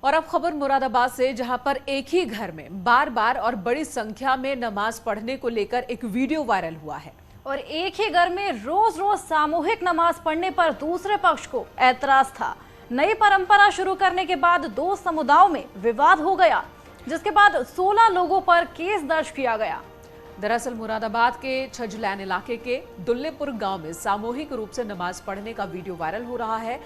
और अब खबर मुरादाबाद से, जहां पर एक ही घर में बार बार और बड़ी संख्या में नमाज पढ़ने को लेकर एक वीडियो वायरल हुआ है। और एक ही घर में रोज रोज सामूहिक नमाज पढ़ने पर दूसरे पक्ष को ऐतराज था। नई परंपरा शुरू करने के बाद दो समुदायों में विवाद हो गया, जिसके बाद 16 लोगों पर केस दर्ज किया गया। दरअसल मुरादाबाद के छजलैन इलाके के दुल्लेपुर गांव में सामूहिक रूप से नमाज पढ़ने का वीडियो वायरल हो रहा है।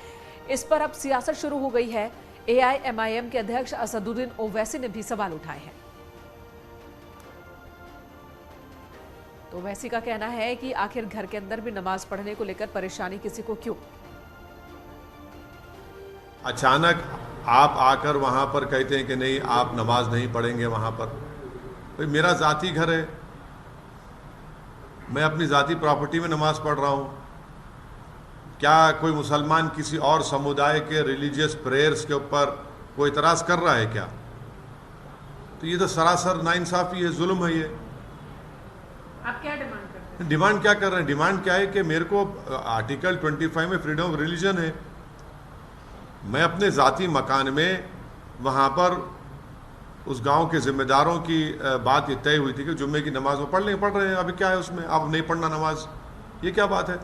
इस पर अब सियासत शुरू हो गई है। AIMIM के अध्यक्ष असदुद्दीन ओवैसी ने भी सवाल उठाए हैं। तो ओवैसी का कहना है कि आखिर घर के अंदर भी नमाज पढ़ने को लेकर परेशानी किसी को क्यों? अचानक आप आकर वहां पर कहते हैं कि नहीं, आप नमाज नहीं पढ़ेंगे वहां पर। भाई, मेरा जाती घर है, मैं अपनी जाती प्रॉपर्टी में नमाज पढ़ रहा हूं। क्या कोई मुसलमान किसी और समुदाय के रिलीजियस प्रेयर्स के ऊपर कोई इतराज कर रहा है क्या? तो ये तो सरासर नाइंसाफी है, जुल्म है। ये आप क्या डिमांड करते हैं? डिमांड क्या कर रहे हैं? डिमांड क्या है कि मेरे को आर्टिकल 25 में फ्रीडम ऑफ रिलीजन है। मैं अपने ज़ाती मकान में वहाँ पर उस गांव के जिम्मेदारों की बात ये तय हुई थी कि जुम्मे की नमाज वो पढ़ रहे हैं। अभी क्या है उसमें? अब नहीं पढ़ना नमाज, ये क्या बात है?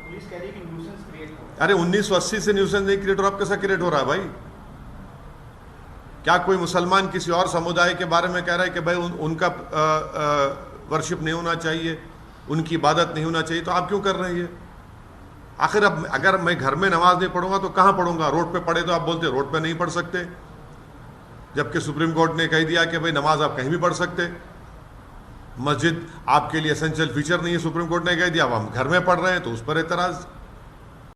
पुलिस कह रही है कि न्यूसेंस क्रिएट हो रहा है। अरे 1980 से न्यूसेंस नहीं क्रिएट हो रहा, अब कैसा क्रिएट हो रहा है भाई? क्या कोई मुसलमान किसी और समुदाय के बारे में कह रहा है कि भाई उनका वर्शिप नहीं होना चाहिए, उनकी इबादत नहीं होना चाहिए? तो आप क्यों कर रहे हैं ये? आखिर अब अगर मैं घर में नमाज नहीं पढ़ूंगा तो कहाँ पढ़ूंगा? रोड पे पढ़े तो आप बोलते रोड पे नहीं पढ़ सकते, जबकि सुप्रीम कोर्ट ने कह दिया कि भाई नमाज आप कहीं भी पढ़ सकते। मस्जिद आपके लिए एसेंशियल फीचर नहीं है, सुप्रीम कोर्ट ने कह दिया। अब हम घर में पढ़ रहे हैं तो उस पर एतराज़।